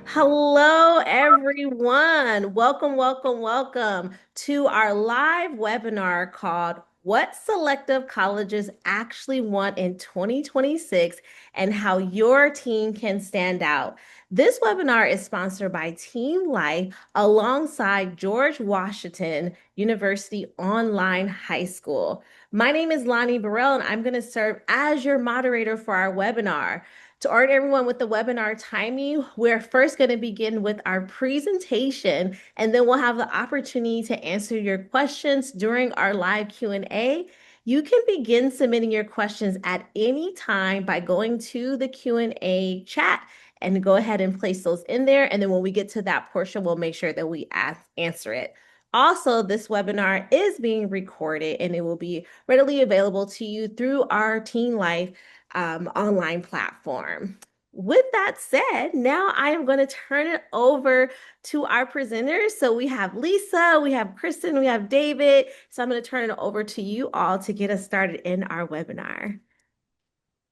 Hello, everyone. Welcome to our live webinar called What Selective Colleges Actually Want in 2026 and How Your Team Can Stand Out. This webinar is sponsored by Team Life alongside George Washington University Online High School. My name is Lonnie Burrell, and I'm going to serve as your moderator for our webinar. To orient everyone with the webinar timing, we're first going to begin with our presentation, and then we'll have the opportunity to answer your questions during our live Q&A. You can begin submitting your questions at any time by going to the Q&A chat and go ahead and place those in there. And then when we get to that portion, we'll make sure that we answer it. Also, this webinar is being recorded and it will be readily available to you through our Teen Life online platform. With that said, now I am going to turn it over to our presenters. So we have Lisa, we have Kristen, we have David. So I'm going to turn it over to you all to get us started in our webinar.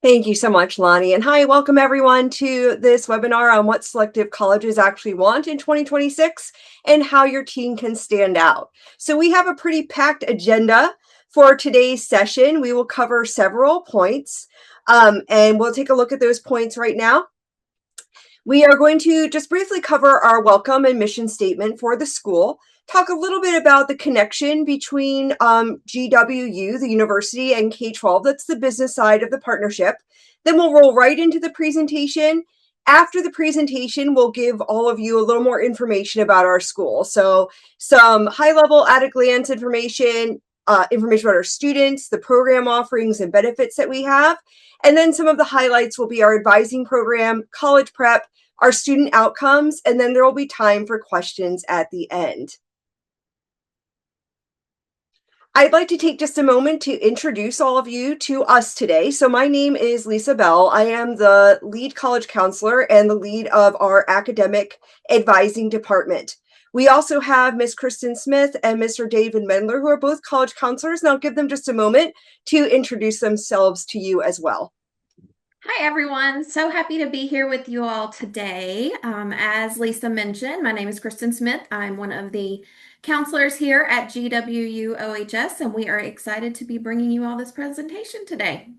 Thank you so much, Lonnie. And hi, welcome everyone to this webinar on what selective colleges actually want in 2026 and how your team can stand out. So we have a pretty packed agenda for today's session. We will cover several points and we'll take a look at those points right now. We are going to just briefly cover our welcome and mission statement for the school, talk a little bit about the connection between GWU, the university, and K-12. That's the business side of the partnership. Then we'll roll right into the presentation. After the presentation, we'll give all of you a little more information about our school. So some high-level at-a-glance information about our students, the program offerings and benefits that we have. And then some of the highlights will be our advising program, college prep, our student outcomes, and then there will be time for questions at the end. I'd like to take just a moment to introduce all of you to us today. So my name is Lisa Bell. I am the lead college counselor and the lead of our academic advising department. We also have Ms. Kristen Smith and Mr. David Mendler, who are both college counselors, and I'll give them just a moment to introduce themselves to you as well. Hi, everyone. So happy to be here with you all today. As Lisa mentioned, my name is Kristen Smith. I'm one of the counselors here at GWU OHS, and we are excited to be bringing you all this presentation today.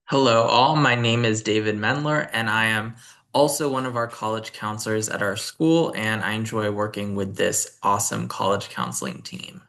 Hello, all. My name is David Mendler, and I am also one of our college counselors at our school, and I enjoy working with this awesome college counseling team.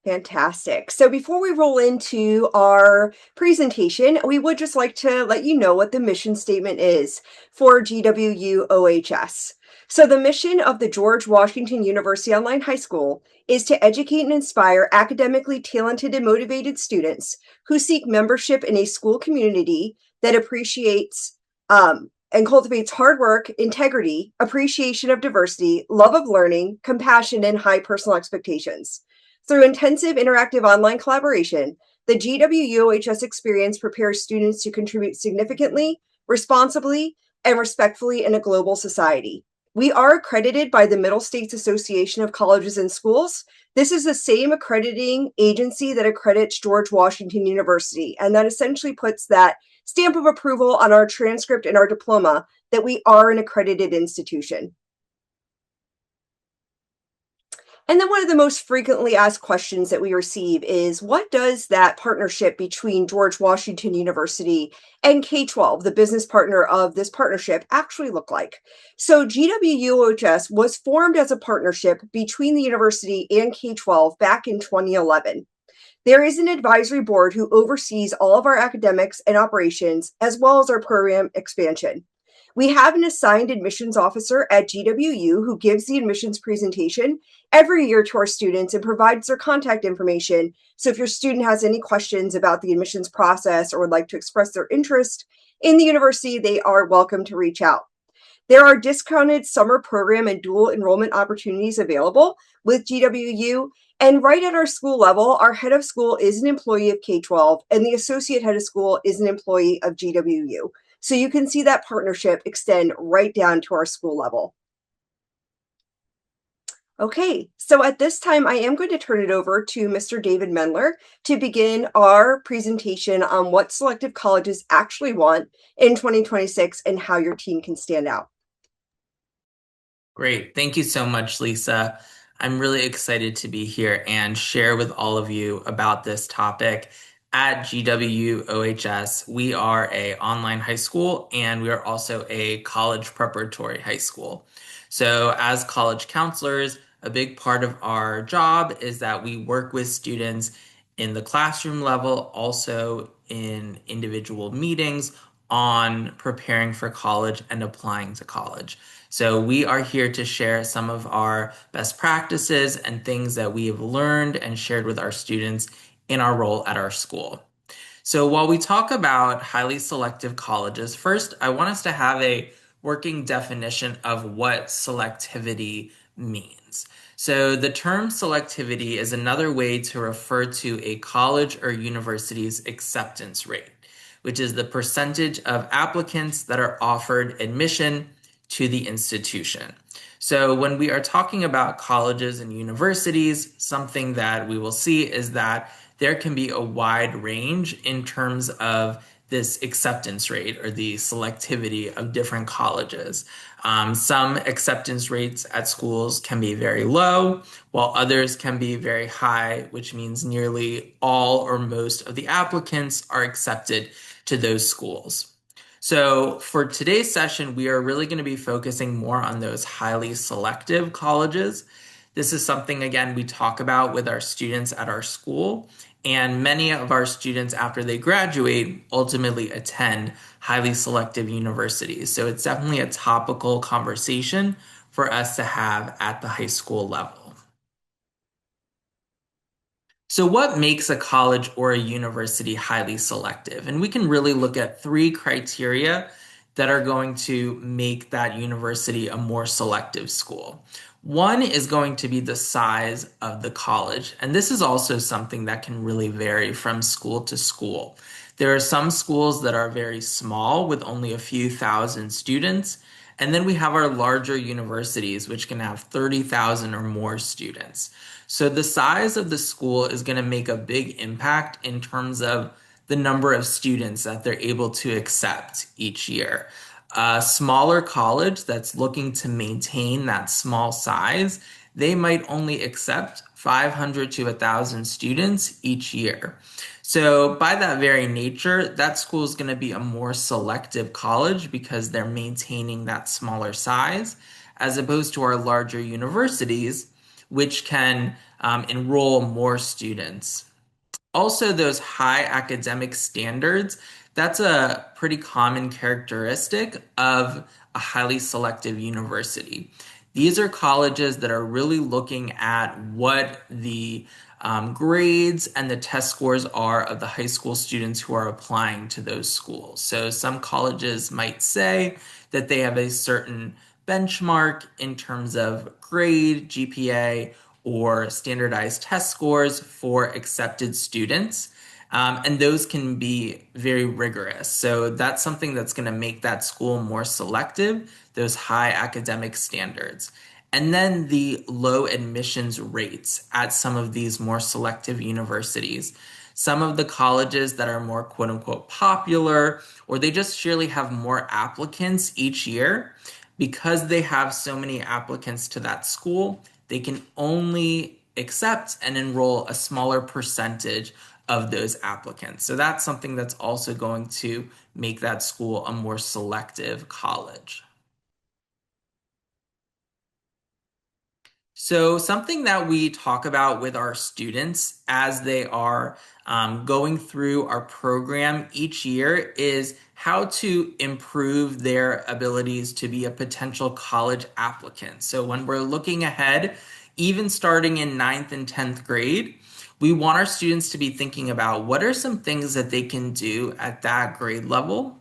Fantastic. So before we roll into our presentation, we would just like to let you know what the mission statement is for GWU OHS. So the mission of the George Washington University Online High School is to educate and inspire academically talented and motivated students who seek membership in a school community that appreciates and cultivates hard work, integrity, appreciation of diversity, love of learning, compassion, and high personal expectations. Through intensive interactive online collaboration, the GWU-OHS experience prepares students to contribute significantly, responsibly, and respectfully in a global society. We are accredited by the Middle States Association of Colleges and Schools. This is the same accrediting agency that accredits George Washington University, and that essentially puts that stamp of approval on our transcript and our diploma that we are an accredited institution. And then one of the most frequently asked questions that we receive is, what does that partnership between George Washington University and K-12, the business partner of this partnership, actually look like? So GWU-OHS was formed as a partnership between the university and K-12 back in 2011. There is an advisory board who oversees all of our academics and operations, as well as our program expansion. We have an assigned admissions officer at GWU who gives the admissions presentation every year to our students and provides their contact information. So if your student has any questions about the admissions process or would like to express their interest in the university, they are welcome to reach out. There are discounted summer program and dual enrollment opportunities available with GWU. And right at our school level, our head of school is an employee of K-12 and the associate head of school is an employee of GWU. So you can see that partnership extend right down to our school level. Okay, so at this time, I am going to turn it over to Mr. David Mendler to begin our presentation on what selective colleges actually want in 2026 and how your team can stand out. Great. Thank you so much, Lisa. I'm really excited to be here and share with all of you about this topic. At GWOHS, we are a online high school and we are also a college preparatory high school. So as college counselors, a big part of our job is that we work with students in the classroom level, also in individual meetings on preparing for college and applying to college. So we are here to share some of our best practices and things that we have learned and shared with our students in our role at our school. So while we talk about highly selective colleges, first, I want us to have a working definition of what selectivity means. So the term selectivity is another way to refer to a college or university's acceptance rate, which is the percentage of applicants that are offered admission to the institution. So when we are talking about colleges and universities, something that we will see is that there can be a wide range in terms of this acceptance rate or the selectivity of different colleges. Some acceptance rates at schools can be very low, while others can be very high, which means nearly all or most of the applicants are accepted to those schools. So for today's session, we are really going to be focusing more on those highly selective colleges. This is something, again, we talk about with our students at our school, and many of our students, after they graduate, ultimately attend highly selective universities. So it's definitely a topical conversation for us to have at the high school level. So, what makes a college or a university highly selective? And we can really look at three criteria that are going to make that university a more selective school. One is going to be the size of the college. And this is also something that can really vary from school to school. There are some schools that are very small with only a few thousand students. And then we have our larger universities, which can have 30,000 or more students. So the size of the school is going to make a big impact in terms of the number of students that they're able to accept each year. A smaller college that's looking to maintain that small size, they might only accept 500 to 1,000 students each year. So, by that very nature, that school is going to be a more selective college because they're maintaining that smaller size, as opposed to our larger universities, which can enroll more students. Also, those high academic standards, that's a pretty common characteristic of a highly selective university. These are colleges that are really looking at what the grades and the test scores are of the high school students who are applying to those schools. So some colleges might say that they have a certain benchmark in terms of grade, GPA, or standardized test scores for accepted students. And those can be very rigorous. So that's something that's going to make that school more selective, those high academic standards. And then the low admissions rates at some of these more selective universities. Some of the colleges that are more quote unquote popular, or they just surely have more applicants each year, because they have so many applicants to that school, they can only accept and enroll a smaller percentage of those applicants. So that's something that's also going to make that school a more selective college. So, something that we talk about with our students as they are going through our program each year is how to improve their abilities to be a potential college applicant. So, when we're looking ahead, even starting in ninth and 10th grade, we want our students to be thinking about what are some things that they can do at that grade level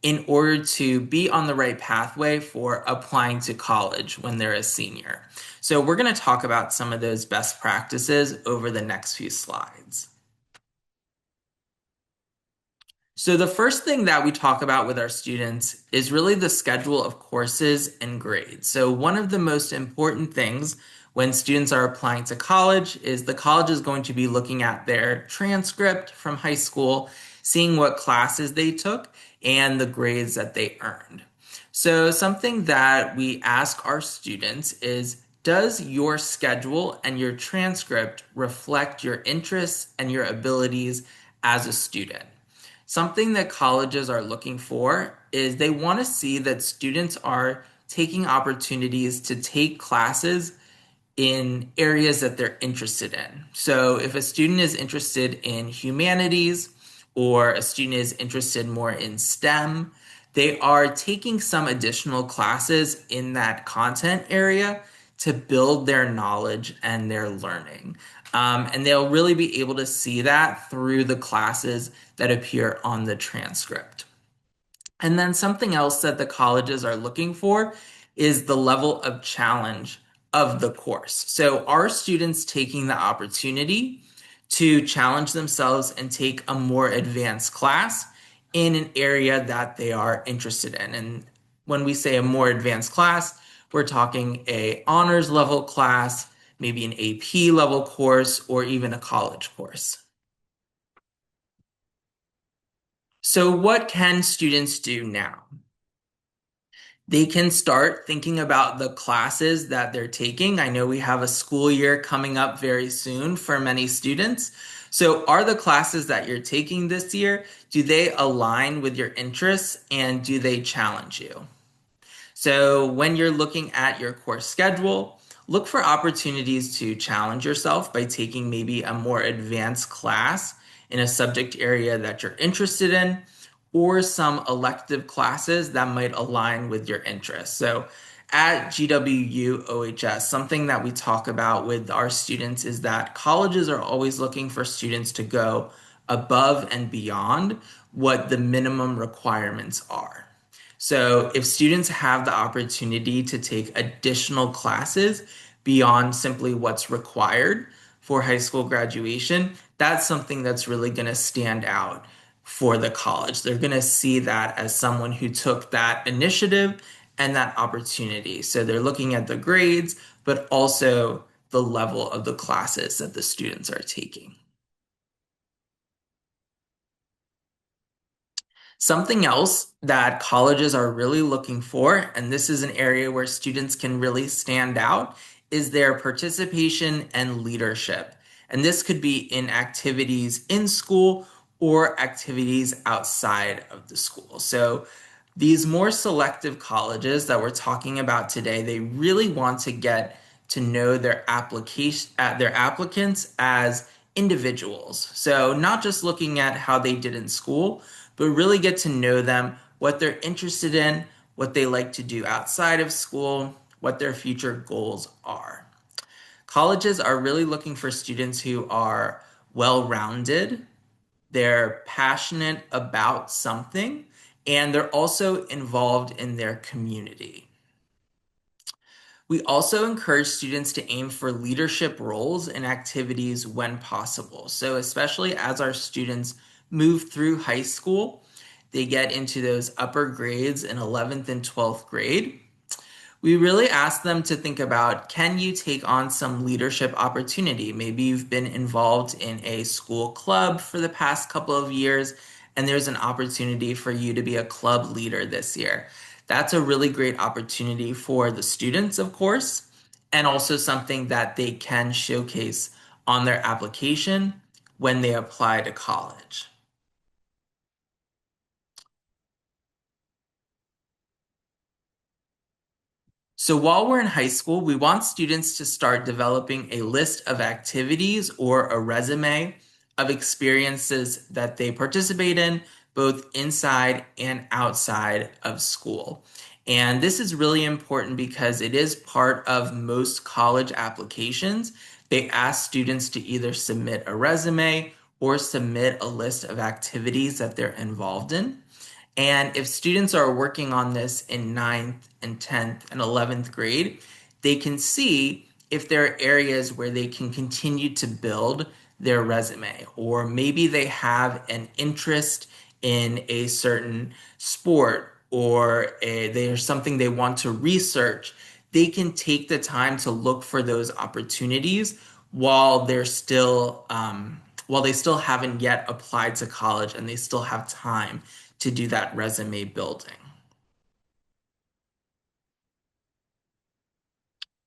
in order to be on the right pathway for applying to college when they're a senior. So we're going to talk about some of those best practices over the next few slides. So the first thing that we talk about with our students is really the schedule of courses and grades. So one of the most important things when students are applying to college is the college is going to be looking at their transcript from high school, seeing what classes they took and the grades that they earned. So something that we ask our students is, does your schedule and your transcript reflect your interests and your abilities as a student? Something that colleges are looking for is they want to see that students are taking opportunities to take classes in areas that they're interested in. So if a student is interested in humanities or a student is interested more in STEM, they are taking some additional classes in that content area to build their knowledge and their learning. And they'll really be able to see that through the classes that appear on the transcript. And then something else that the colleges are looking for is the level of challenge of the course. So are students taking the opportunity to challenge themselves and take a more advanced class in an area that they are interested in? And when we say a more advanced class, we're talking a honors level class, maybe an AP level course, or even a college course. So what can students do now? They can start thinking about the classes that they're taking. I know we have a school year coming up very soon for many students. So are the classes that you're taking this year, do they align with your interests and do they challenge you? So when you're looking at your course schedule, look for opportunities to challenge yourself by taking maybe a more advanced class in a subject area that you're interested in, or some elective classes that might align with your interests. So at GWU OHS, something that we talk about with our students is that colleges are always looking for students to go above and beyond what the minimum requirements are. So if students have the opportunity to take additional classes beyond simply what's required for high school graduation, that's something that's really going to stand out for the college. They're going to see that as someone who took that initiative and that opportunity. So they're looking at the grades, but also the level of the classes that the students are taking. Something else that colleges are really looking for, and this is an area where students can really stand out, is their participation and leadership. And this could be in activities in school or activities outside of the school. So these more selective colleges that we're talking about today, they really want to get to know their applicants as individuals. So not just looking at how they did in school, but really get to know them, what they're interested in, what they like to do outside of school, what their future goals are. Colleges are really looking for students who are well-rounded, they're passionate about something, and they're also involved in their community. We also encourage students to aim for leadership roles and activities when possible. So especially as our students move through high school, they get into those upper grades in 11th and 12th grade. We really ask them to think about, can you take on some leadership opportunity? Maybe you've been involved in a school club for the past couple of years, and there's an opportunity for you to be a club leader this year. That's a really great opportunity for the students, of course, and also something that they can showcase on their application when they apply to college. So while we're in high school, we want students to start developing a list of activities or a resume of experiences that they participate in, both inside and outside of school. And this is really important because it is part of most college applications. They ask students to either submit a resume or submit a list of activities that they're involved in. And if students are working on this in ninth and 10th and 11th grade, they can see if there are areas where they can continue to build their resume, or maybe they have an interest in a certain sport, or there's something they want to research. they can take the time to look for those opportunities while they're still while they still haven't yet applied to college and they still have time to do that resume building.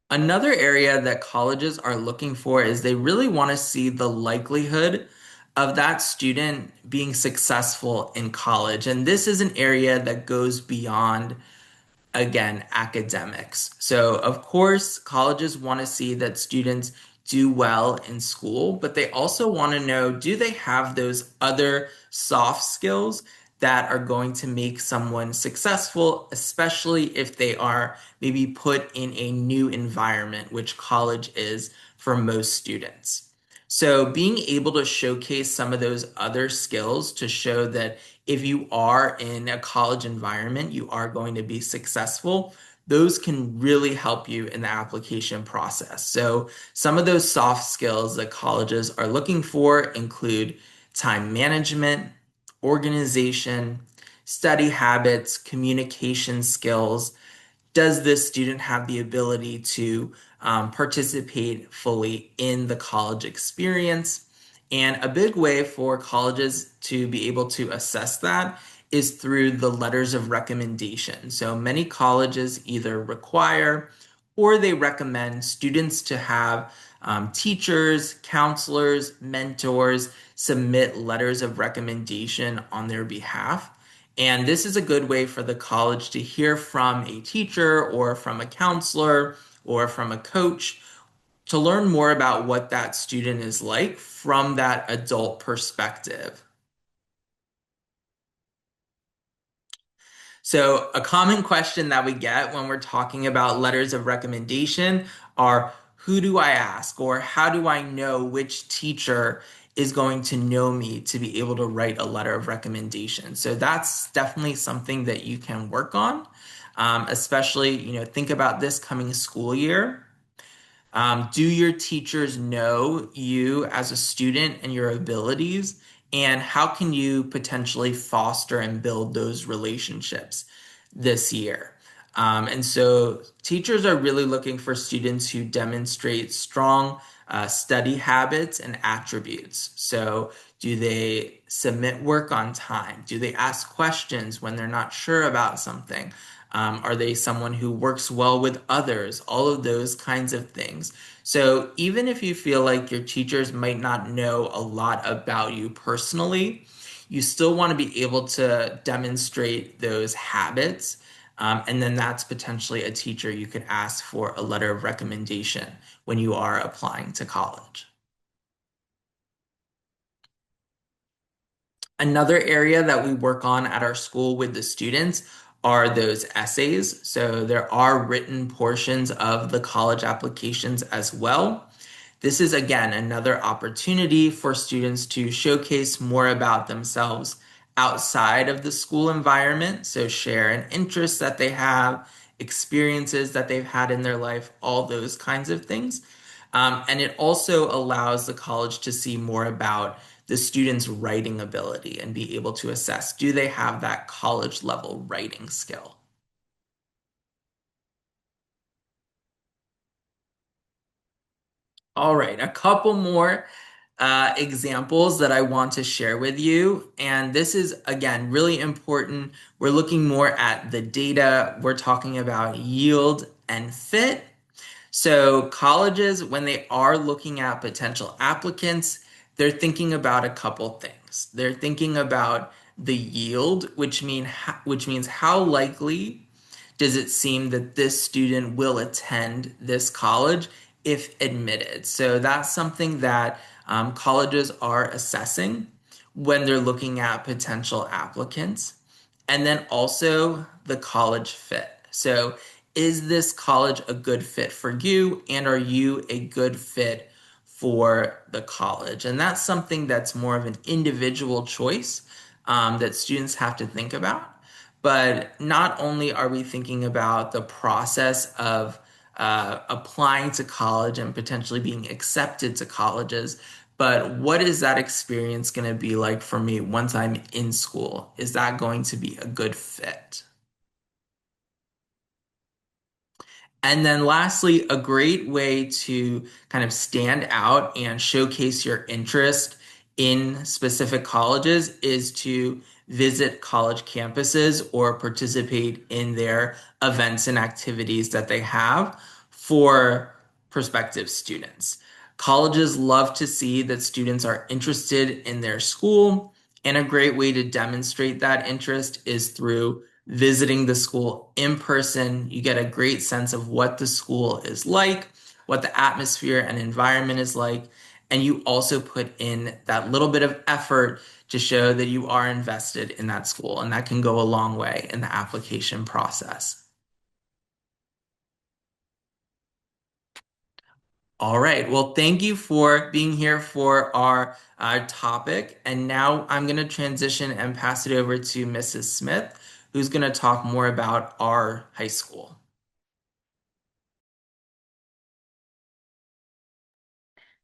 Another area that colleges are looking for is they really want to see the likelihood of that student being successful in college. And this is an area that goes beyond, again, academics. So, of course, colleges want to see that students do well in school, but they also want to know, do they have those other soft skills that are going to make someone successful, especially if they are maybe put in a new environment, which college is for most students. So, being able to showcase some of those other skills to show that if you are in a college environment, you are going to be successful. Those can really help you in the application process. So, some of those soft skills that colleges are looking for include time management, organization, study habits, communication skills. Does this student have the ability to participate fully in the college experience? And a big way for colleges to be able to assess that is through the letters of recommendation. So many colleges either require or they recommend students to have teachers, counselors, mentors submit letters of recommendation on their behalf. And this is a good way for the college to hear from a teacher or from a counselor or from a coach to learn more about what that student is like from that adult perspective. So, a common question that we get when we're talking about letters of recommendation are, who do I ask? Or how do I know which teacher is going to know me to be able to write a letter of recommendation? So that's definitely something that you can work on. Especially, think about this coming school year. Do your teachers know you as a student and your abilities? And how can you potentially foster and build those relationships this year? And so teachers are really looking for students who demonstrate strong study habits and attributes. So, do they submit work on time? Do they ask questions when they're not sure about something? Are they someone who works well with others? All of those kinds of things. So even if you feel like your teachers might not know a lot about you personally, you still want to be able to demonstrate those habits. And then that's potentially a teacher you could ask for a letter of recommendation when you are applying to college. Another area that we work on at our school with the students are those essays. So there are written portions of the college applications as well. This is again another opportunity for students to showcase more about themselves outside of the school environment. So share an interest that they have, experiences that they've had in their life, all those kinds of things. And it also allows the college to see more about the student's writing ability and be able to assess, do they have that college level writing skill? All right, a couple more examples that I want to share with you. And this is, again, really important. We're looking more at the data. We're talking about yield and fit. So colleges, when they are looking at potential applicants, they're thinking about a couple things. They're thinking about the yield, which means how likely does it seem that this student will attend this college if admitted. So that's something that colleges are assessing when they're looking at potential applicants. And then also the college fit. So is this college a good fit for you? And are you a good fit for the college? And that's something that's more of an individual choice that students have to think about. But not only are we thinking about the process of applying to college and potentially being accepted to colleges, but what is that experience going to be like for me once I'm in school? Is that going to be a good fit? And then lastly, a great way to kind of stand out and showcase your interest in specific colleges is to visit college campuses or participate in their events and activities that they have for prospective students. Colleges love to see that students are interested in their school, and a great way to demonstrate that interest is through visiting the school in person. You get a great sense of what the school is like, what the atmosphere and environment is like, and you also put in that little bit of effort to show that you are invested in that school, and that can go a long way in the application process. All right. Well, thank you for being here for our topic. And now I'm going to transition and pass it over to Mrs. Smith, who's going to talk more about our high school.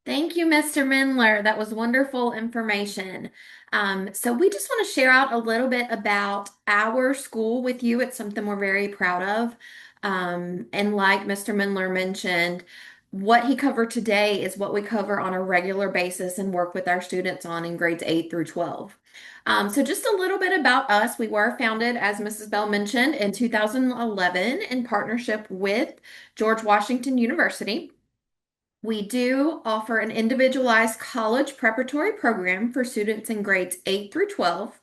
Thank you, Mr. Mindler. That was wonderful information. So we just want to share out a little bit about our school with you. It's something we're very proud of. And like Mr. Mindler mentioned, what he covered today is what we cover on a regular basis and work with our students on in grades 8 through 12. So just a little bit about us. We were founded, as Mrs. Bell mentioned, in 2011 in partnership with George Washington University. We do offer an individualized college preparatory program for students in grades 8 through 12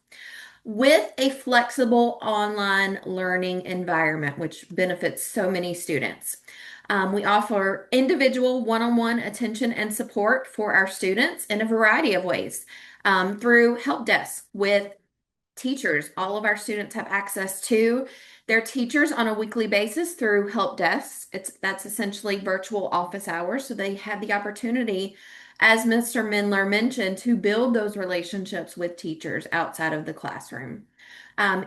with a flexible online learning environment, which benefits so many students. We offer individual one-on-one attention and support for our students in a variety of ways through help desks with teachers. All of our students have access to their teachers on a weekly basis through help desks. That's essentially virtual office hours. So they have the opportunity, as Mr. Mindler mentioned, to build those relationships with teachers outside of the classroom.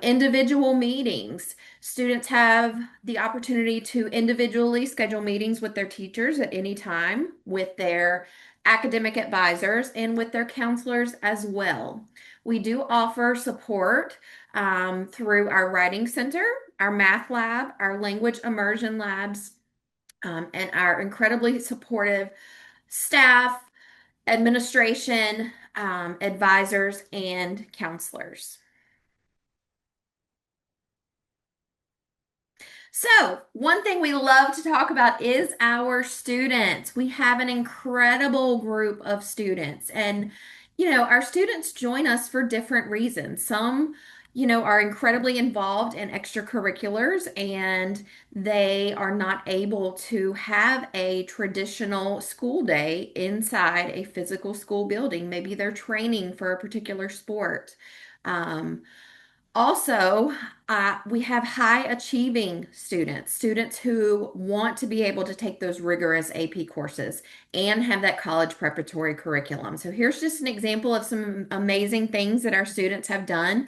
Individual meetings. Students have the opportunity to individually schedule meetings with their teachers at any time, with their academic advisors, and with their counselors as well. We do offer support through our writing center, our math lab, our language immersion labs, and our incredibly supportive staff, administration, advisors, and counselors. So, one thing we love to talk about is our students. We have an incredible group of students, and our students join us for different reasons. Some, are incredibly involved in extracurriculars and they are not able to have a traditional school day inside a physical school building. Maybe they're training for a particular sport. Um, Also, we have high achieving students, students who want to be able to take those rigorous AP courses and have that college preparatory curriculum. So here's just an example of some amazing things that our students have done.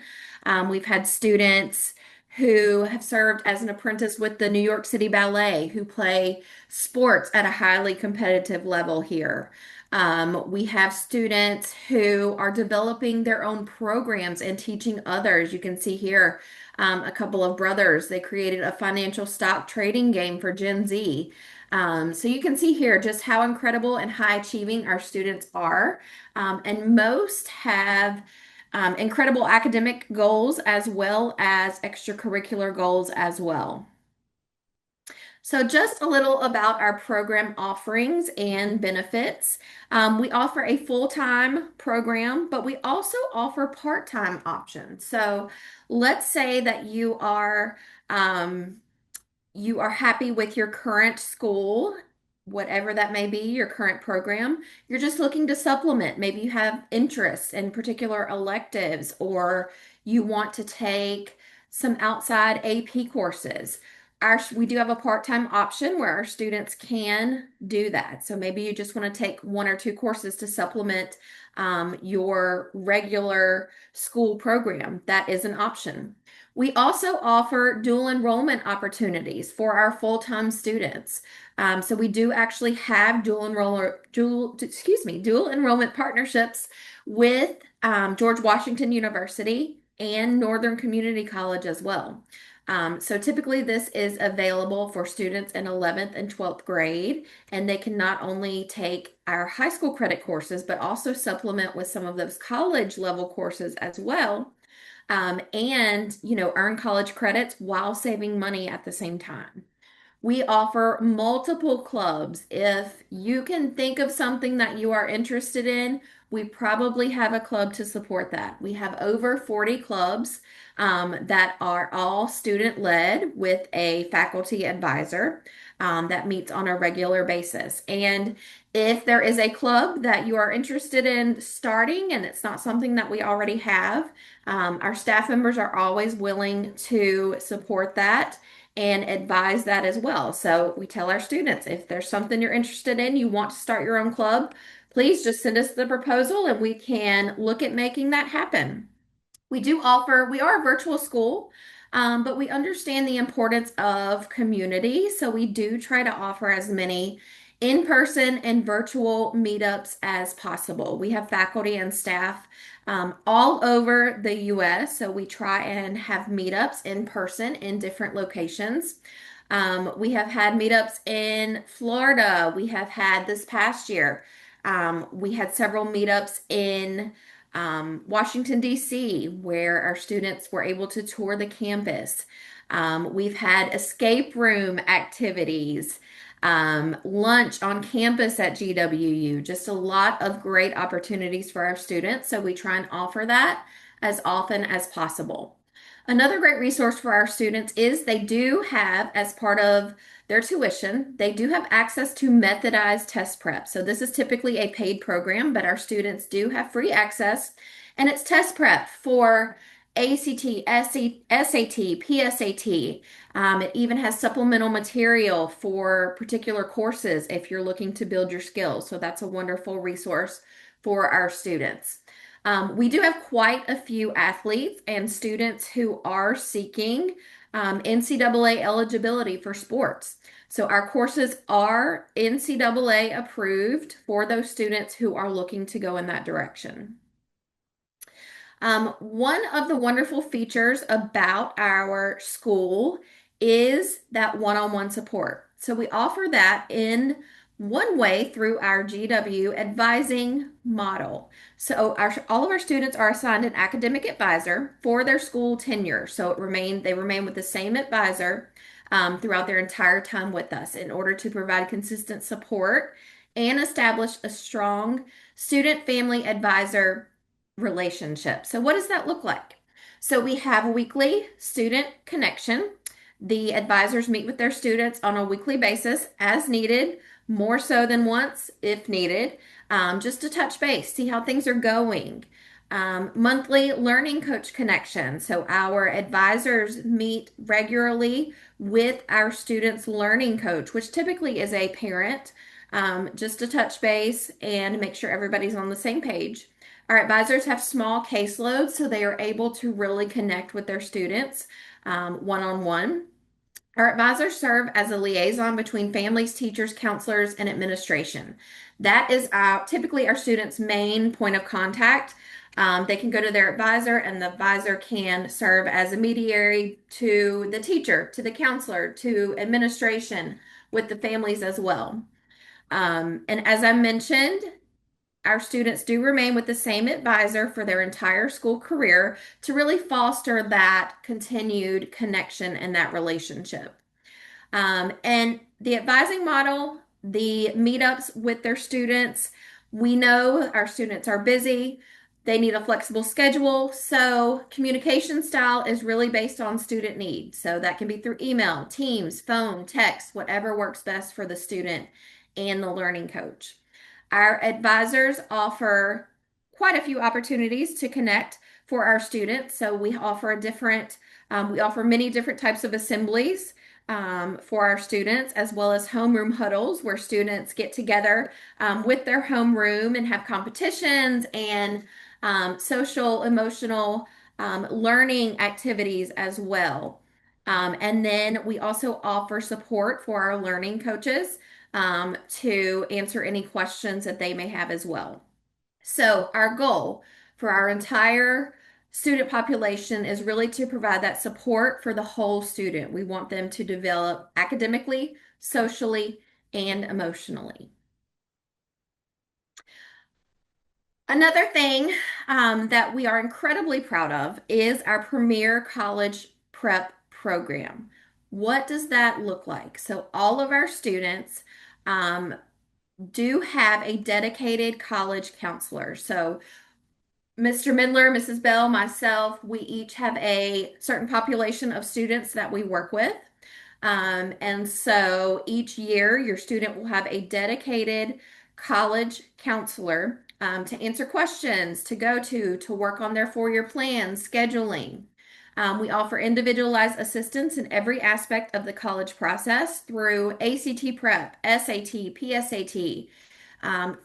We've had students who have served as an apprentice with the New York City Ballet, who play sports at a highly competitive level here. We have students who are developing their own programs and teaching others. You can see here a couple of brothers. They created a financial stock trading game for Gen Z. So you can see here just how incredible and high achieving our students are. And most have incredible academic goals as well as extracurricular goals as well. So just a little about our program offerings and benefits. We offer a full-time program, but we also offer part-time options. So let's say that you are happy with your current school, whatever that may be, your current program. You're just looking to supplement. Maybe you have interests in particular electives, or you want to take some outside AP courses. We do have a part-time option where our students can do that. So maybe you just want to take one or two courses to supplement your regular school program. That is an option. We also offer dual enrollment opportunities for our full-time students. So we do actually have dual enrollment partnerships with George Washington University and Northern Community College as well. So typically this is available for students in 11th and 12th grade, and they can not only take our high school credit courses, but also supplement with some of those college level courses as well. And, earn college credits while saving money at the same time. We offer multiple clubs. If you can think of something that you are interested in, we probably have a club to support that. We have over 40 clubs that are all student led with a faculty advisor that meets on a regular basis. And if there is a club that you are interested in starting and it's not something that we already have, our staff members are always willing to support that and advise that as well. So we tell our students, if there's something you're interested in, you want to start your own club, please just send us the proposal and we can look at making that happen. We are a virtual school, but we understand the importance of community. So we do try to offer as many in-person and virtual meetups as possible. We have faculty and staff all over the US, so we try and have meetups in person in different locations. We have had meetups in Florida. We have had this past year. We had several meetups in Washington, D.C., where our students were able to tour the campus. We've had escape room activities, lunch on campus at GWU, just a lot of great opportunities for our students. So we try and offer that as often as possible. Another great resource for our students is they do have, as part of their tuition, they do have access to methodized test prep. So this is typically a paid program, but our students do have free access, and it's test prep for ACT, SAT, PSAT. It even has supplemental material for particular courses if you're looking to build your skills. So that's a wonderful resource for our students. We do have quite a few athletes and students who are seeking NCAA eligibility for sports. So our courses are NCAA approved for those students who are looking to go in that direction. One of the wonderful features about our school is that one-on-one support. So we offer that in one way through our GW advising model. So all of our students are assigned an academic advisor for their school tenure. So they remain with the same advisor throughout their entire time with us in order to provide consistent support and establish a strong student family advisor relationship. So what does that look like? So we have a weekly student connection. The advisors meet with their students on a weekly basis as needed, more so than once if needed, just to touch base, see how things are going. Monthly learning coach connection. So our advisors meet regularly with our students' learning coach, which typically is a parent, just to touch base and make sure everybody's on the same page. Our advisors have small caseloads, so they are able to really connect with their students one-on-one. Our advisors serve as a liaison between families, teachers, counselors, and administration. That is typically our students' main point of contact. They can go to their advisor, and the advisor can serve as a mediator to the teacher, to the counselor, to administration, with the families as well. And as I mentioned, our students do remain with the same advisor for their entire school career to really foster that continued connection and that relationship. And the advising model, the meetups with their students, we know our students are busy. They need a flexible schedule. So communication style is really based on student needs. So that can be through email, Teams, phone, text, whatever works best for the student and the learning coach. Our advisors offer quite a few opportunities to connect for our students. So we offer many different types of assemblies for our students, as well as homeroom huddles where students get together with their homeroom and have competitions and social, emotional learning activities as well. And then we also offer support for our learning coaches to answer any questions that they may have as well. So, our goal for our entire student population is really to provide that support for the whole student. We want them to develop academically, socially, and emotionally. Another thing that we are incredibly proud of is our Premier College Prep program. What does that look like? So all of our students do have a dedicated college counselor. So Mr. Midler, Mrs. Bell, myself, we each have a certain population of students that we work with. And so each year, your student will have a dedicated college counselor to answer questions, to go to work on their 4-year plans, scheduling. We offer individualized assistance in every aspect of the college process through ACT prep, SAT, PSAT,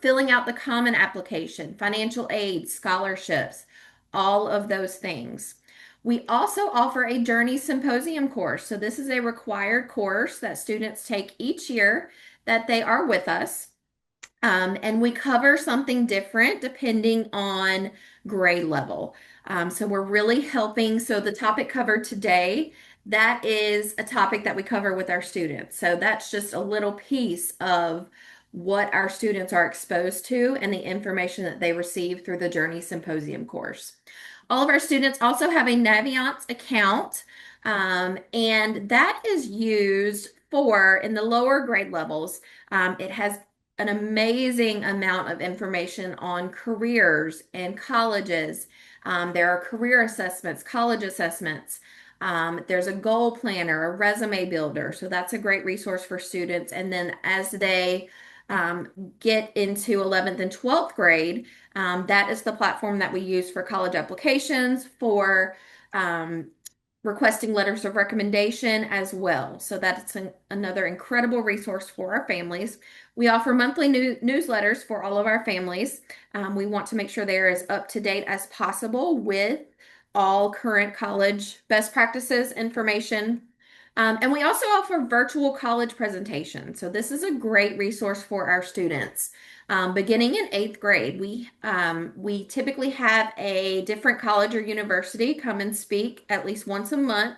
filling out the common application, financial aid, scholarships, all of those things. We also offer a Journey Symposium course. So, this is a required course that students take each year that they are with us. And we cover something different depending on grade level. So, we're really helping. So, the topic covered today, that is a topic that we cover with our students. So, that's just a little piece of what our students are exposed to and the information that they receive through the Journey Symposium course. All of our students also have a Naviance account, and that is used for in the lower grade levels. It has an amazing amount of information on careers and colleges. There are career assessments, college assessments. There's a goal planner, a resume builder. So that's a great resource for students. And then as they get into 11th and 12th grade, that is the platform that we use for college applications, for requesting letters of recommendation as well. So that's another incredible resource for our families. We offer monthly newsletters for all of our families. We want to make sure they're as up to date as possible with all current college best practices information. And we also offer virtual college presentations. So this is a great resource for our students. Beginning in 8th grade, we typically have a different college or university come and speak at least once a month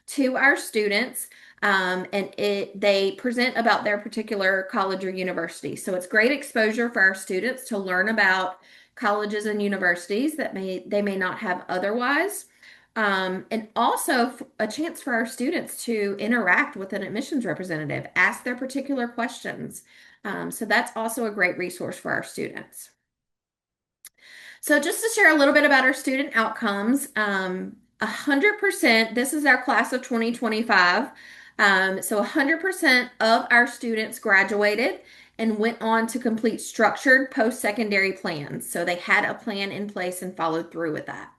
to our students. And they present about their particular college or university. So it's great exposure for our students to learn about colleges and universities that they may not have otherwise. And also a chance for our students to interact with an admissions representative, ask their particular questions. So that's also a great resource for our students. So just to share a little bit about our student outcomes, 100%, this is our class of 2025. So 100% of our students graduated and went on to complete structured post-secondary plans. So they had a plan in place and followed through with that.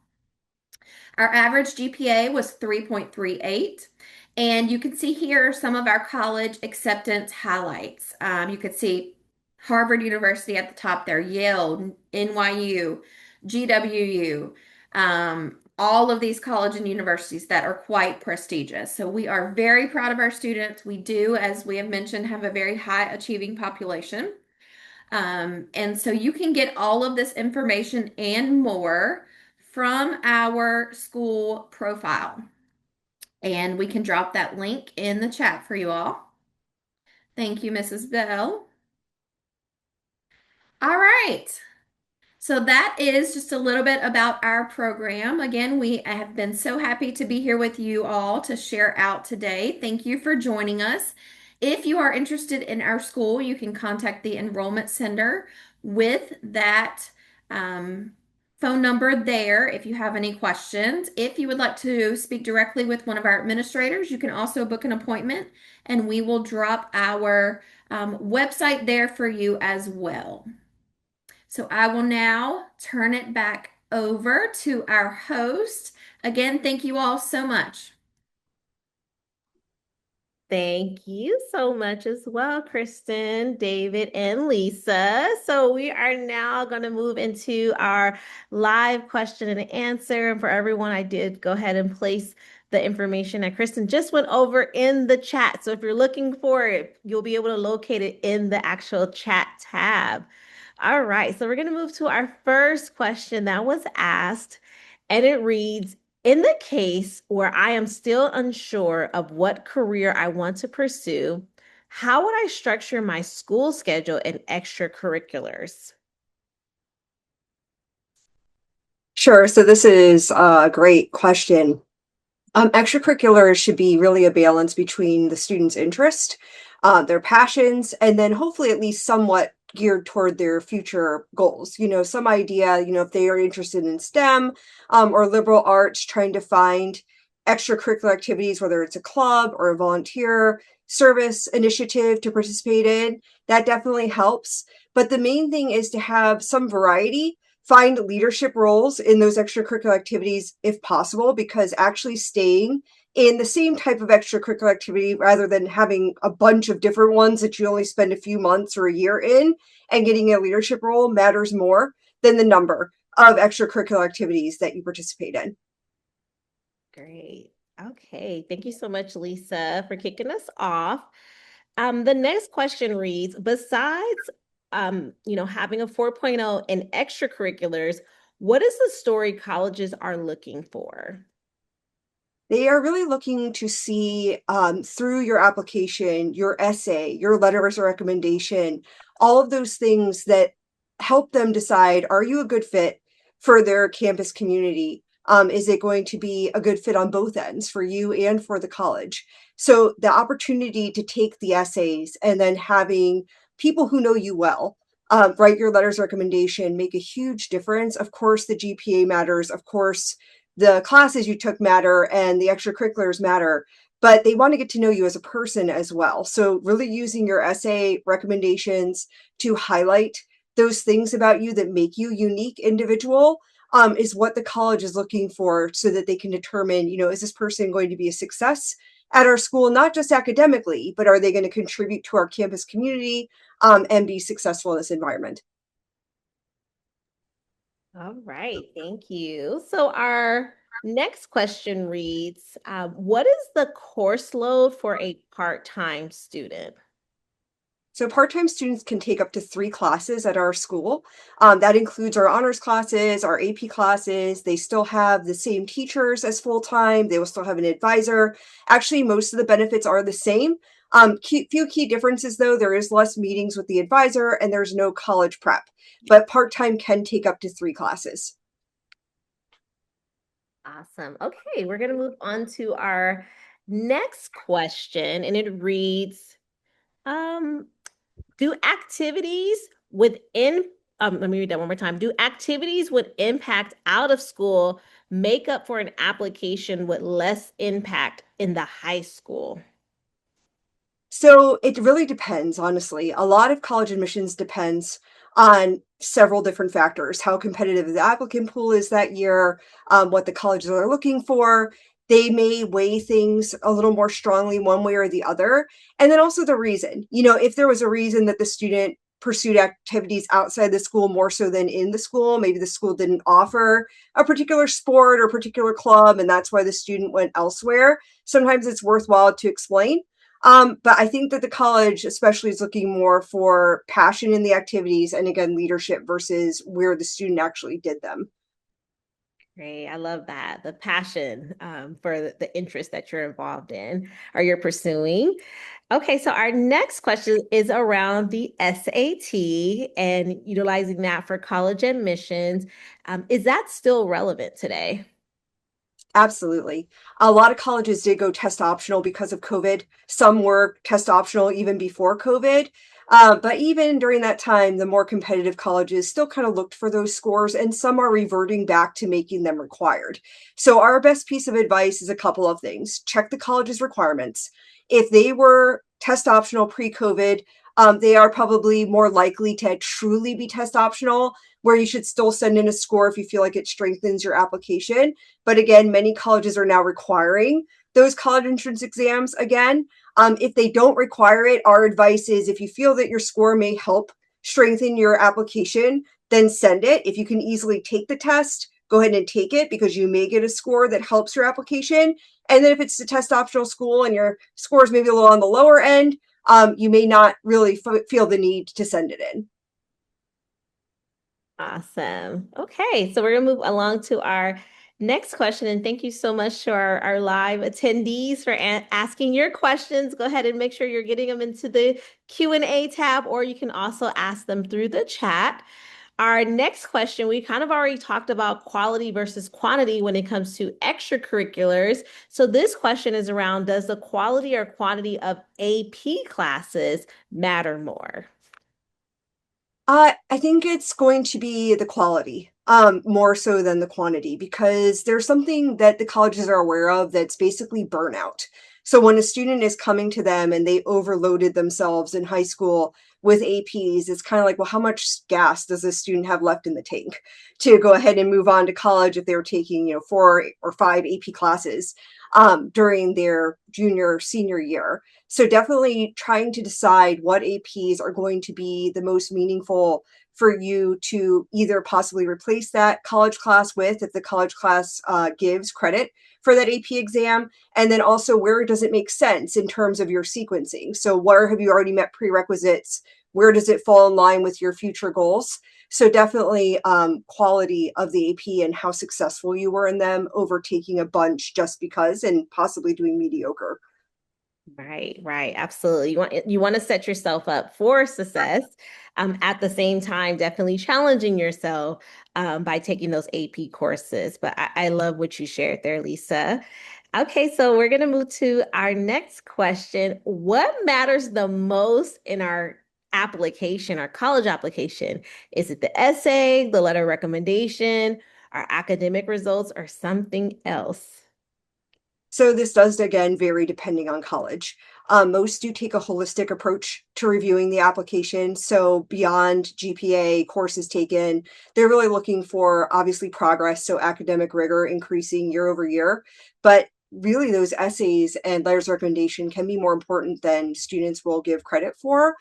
Our average GPA was 3.38. And you can see here some of our college acceptance highlights. You could see Harvard University at the top there, Yale, NYU, GWU, all of these college and universities that are quite prestigious. So we are very proud of our students. We do, as we have mentioned, have a very high achieving population. And so you can get all of this information and more from our school profile. And we can drop that link in the chat for you all. Thank you, Mrs. Bell. All right. So that is just a little bit about our program. Again, we have been so happy to be here with you all to share out today. Thank you for joining us. If you are interested in our school, you can contact the Enrollment Center with that phone number there if you have any questions. If you would like to speak directly with one of our administrators, you can also book an appointment and we will drop our website there for you as well. So I will now turn it back over to our host. Again, thank you all so much. Thank you so much as well, Kristen, David, and Lisa. So we are now going to move into our live question and answer. And for everyone, I did go ahead and place the information that Kristen just went over in the chat. So if you're looking for it, you'll be able to locate it in the actual chat tab. All right, so we're going to move to our first question that was asked. And it reads, in the case where I am still unsure of what career I want to pursue, how would I structure my school schedule and extracurriculars? Sure. So this is a great question. Extracurriculars should be really a balance between the student's interest, their passions, and then hopefully at least somewhat geared toward their future goals. Some idea, if they are interested in STEM or liberal arts, trying to find extracurricular activities, whether it's a club or a volunteer service initiative to participate in, that definitely helps. But the main thing is to have some variety, find leadership roles in those extracurricular activities if possible, because actually staying in the same type of extracurricular activity rather than having a bunch of different ones that you only spend a few months or a year in and getting a leadership role matters more than the number of extracurricular activities that you participate in. Great. Okay. Thank you so much, Lisa, for kicking us off. The next question reads, besides having a 4.0 in extracurriculars, what is the story colleges are looking for? They are really looking to see through your application, your essay, your letter of recommendation, all of those things that help them decide, are you a good fit for their campus community? Is it going to be a good fit on both ends for you and for the college? So the opportunity to take the essays and then having people who know you well write your letters of recommendation make a huge difference. Of course, the GPA matters. Of course, the classes you took matter and the extracurriculars matter, but they want to get to know you as a person as well. So really using your essay recommendations to highlight those things about you that make you unique individual is what the college is looking for, so that they can determine, is this person going to be a success at our school, not just academically, but are they going to contribute to our campus community and be successful in this environment? All right, thank you. So our next question reads, what is the course load for a part-time student? So part-time students can take up to 3 classes at our school. That includes our honors classes, our AP classes. They still have the same teachers as full-time. They will still have an advisor. Actually, most of the benefits are the same. Few key differences, though. There is less meetings with the advisor and there's no college prep. But part-time can take up to 3 classes. Awesome. Okay, we're going to move on to our next question, and it reads, um, do activities within, let me read that one more time. Do activities with impact out of school make up for an application with less impact in the high school? So it really depends, honestly. A lot of college admissions depends on several different factors: how competitive the applicant pool is that year, what the colleges are looking for. They may weigh things a little more strongly one way or the other. And then also the reason, if there was a reason that the student pursued activities outside the school more so than in the school, maybe the school didn't offer a particular sport or particular club, and that's why the student went elsewhere. Sometimes it's worthwhile to explain. But I think that the college especially is looking more for passion in the activities and, again, leadership versus where the student actually did them. Great. I love that. The passion for the interest that you're involved in or you're pursuing. Okay, so our next question is around the SAT and utilizing that for college admissions. Is that still relevant today? Absolutely. A lot of colleges did go test optional because of COVID. Some were test optional even before COVID. But even during that time, the more competitive colleges still kind of looked for those scores, and some are reverting back to making them required. So, our best piece of advice is a couple of things: check the college's requirements. If they were test optional pre COVID, they are probably more likely to truly be test optional, where you should still send in a score if you feel like it strengthens your application. But again, many colleges are now requiring those college entrance exams again. If they don't require it, our advice is, if you feel that your score may help strengthen your application, then send it. If you can easily take the test, go ahead and take it, because you may get a score that helps your application. And then if it's a test optional school and your score is maybe a little on the lower end, you may not really feel the need to send it in. Awesome. Okay, so we're gonna move along to our Next question, and thank you so much to our live attendees for asking your questions. Go ahead and make sure you're getting them into the Q&A tab, or you can also ask them through the chat. Our next question, we kind of already talked about quality versus quantity when it comes to extracurriculars. So this question is around, does the quality or quantity of AP classes matter more? I think it's going to be the quality, more so than the quantity, because there's something that the colleges are aware of that's basically burnout. So when a student is coming to them and they overloaded themselves in high school with APs, it's kind of like, well, how much gas does a student have left in the tank to go ahead and move on to college if they were taking, 4 or 5 AP classes during their junior or senior year? So definitely trying to decide what APs are going to be the most meaningful for you to either possibly replace that college class with, if the college class gives credit for that AP exam, and then also where does it make sense in terms of your sequencing? So where have you already met prerequisites? Where does it fall in line with your future goals? So definitely quality of the AP and how successful you were in them over taking a bunch just because and possibly doing mediocre. Right, right. Absolutely. You want to set yourself up for success. At the same time, definitely challenging yourself by taking those AP courses. But I love what you shared there, Lisa. Okay, so we're going to move to our next question. What matters the most in our application, our college application? Is it the essay, the letter of recommendation, our academic results, or something else? So this does again vary depending on college. Most do take a holistic approach to reviewing the application. So beyond GPA, courses taken, they're really looking for obviously progress. So academic rigor increasing year over year. But really those essays and letters of recommendation can be more important than students will give credit for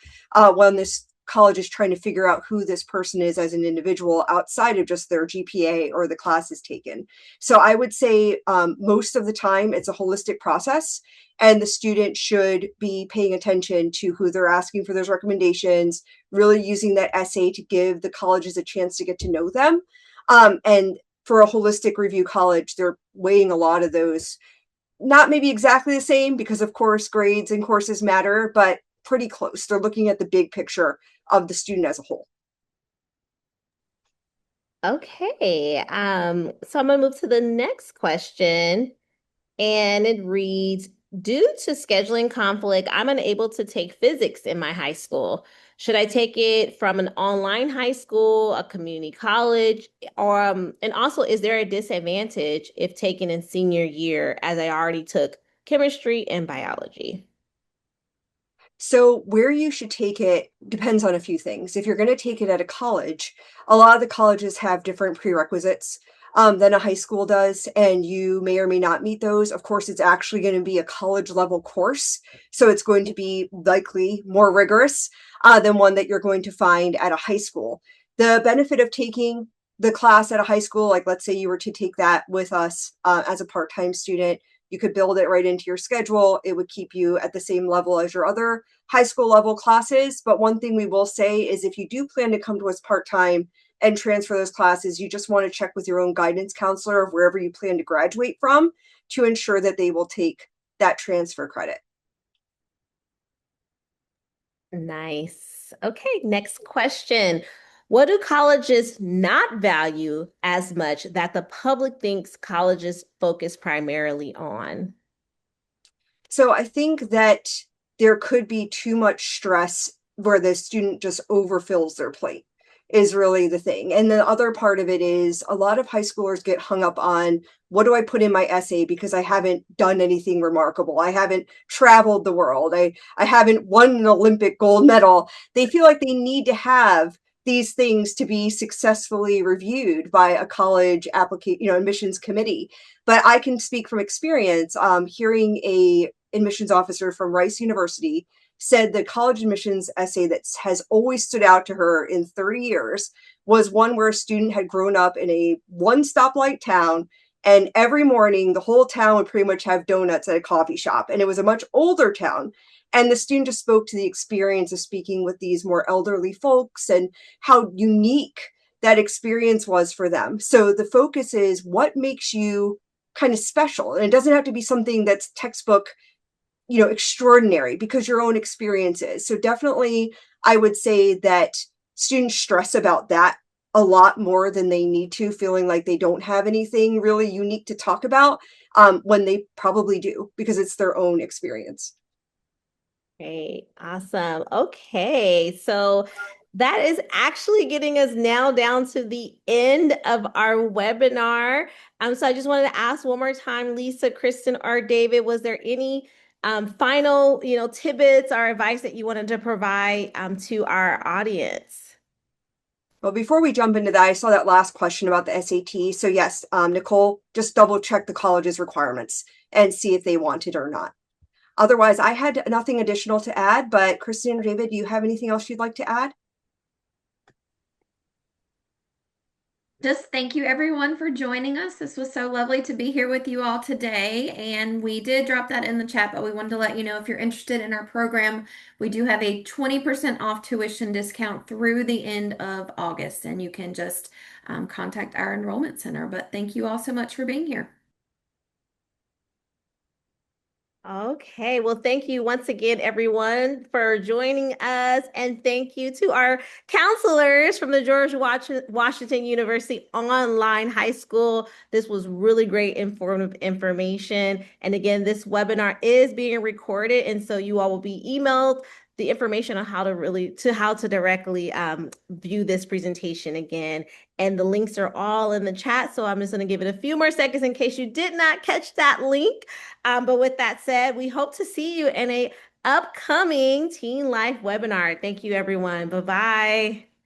when this college is trying to figure out who this person is as an individual outside of just their GPA or the classes taken. So I would say most of the time it's a holistic process, and the student should be paying attention to who they're asking for those recommendations, really using that essay to give the colleges a chance to get to know them. And for a holistic review college, they're weighing a lot of those, not maybe exactly the same, because of course grades and courses matter, but pretty close. They're looking at the big picture of the student as a whole. Okay. So I'm gonna move to the next question, and it reads, due to scheduling conflict, I'm unable to take physics in my high school. Should I take it from an online high school, a community college, or and also is there a disadvantage if taken in senior year as I already took chemistry and biology? So where you should take it depends on a few things. If you're going to take it at a college, a lot of the colleges have different prerequisites than a high school does, and you may or may not meet those. Of course, it's actually going to be a college level course, so it's going to be likely more rigorous than one that you're going to find at a high school. The benefit of taking the class at a high school, like let's say you were to take that with us as a part-time student, you could build it right into your schedule. It would keep you at the same level as your other high school level classes. But one thing we will say is if you do plan to come to us part-time and transfer those classes, you just want to check with your own guidance counselor of wherever you plan to graduate from to ensure that they will take that transfer credit. Nice. Okay, next question. What do colleges not value as much that the public thinks colleges focus primarily on? So I think that there could be too much stress where the student just overfills their plate is really the thing. And the other part of it is a lot of high schoolers get hung up on what do I put in my essay because I haven't done anything remarkable. I haven't traveled the world. I haven't won an Olympic gold medal. They feel like they need to have these things to be successfully reviewed by a college admissions committee. But I can speak from experience, hearing a admissions officer from Rice University said the college admissions essay that has always stood out to her in 30 years was one where a student had grown up in a one stoplight town, and every morning the whole town would pretty much have donuts at a coffee shop, and it was a much older town. And the student just spoke to the experience of speaking with these more elderly folks and how unique that experience was for them. So the focus is what makes you kind of special. And it doesn't have to be something that's textbook, extraordinary, because your own experiences. So definitely, I would say that students stress about that a lot more than they need to, feeling like they don't have anything really unique to talk about, when they probably do, because it's their own experience. Great. Awesome. Okay. So that is actually getting us now down to the end of our webinar. So I just wanted to ask one more time, Lisa, Kristen, or David, was there any final, tidbits or advice that you wanted to provide to our audience? Well, before we jump into that, I saw that last question about the SAT. So yes, Nicole, just double check the college's requirements and see if they want it or not. Otherwise, I had nothing additional to add, but Kristen or David, do you have anything else you'd like to add? Just thank you everyone for joining us. This was so lovely to be here with you all today. And we did drop that in the chat, but we wanted to let you know if you're interested in our program, we do have a 20% off tuition discount through the end of August. And you can just contact our enrollment center. But thank you all so much for being here. Okay, well, thank you once again, everyone, for joining us. And thank you to our counselors from the George Washington University Online High School. This was really great informative information. And again, this webinar is being recorded, and so you all will be emailed the information on how to directly view this presentation again. And the links are all in the chat. So I'm just going to give it a few more seconds in case you did not catch that link. But with that said, we hope to see you in a upcoming Teen Life webinar. Thank you, everyone. Bye-bye.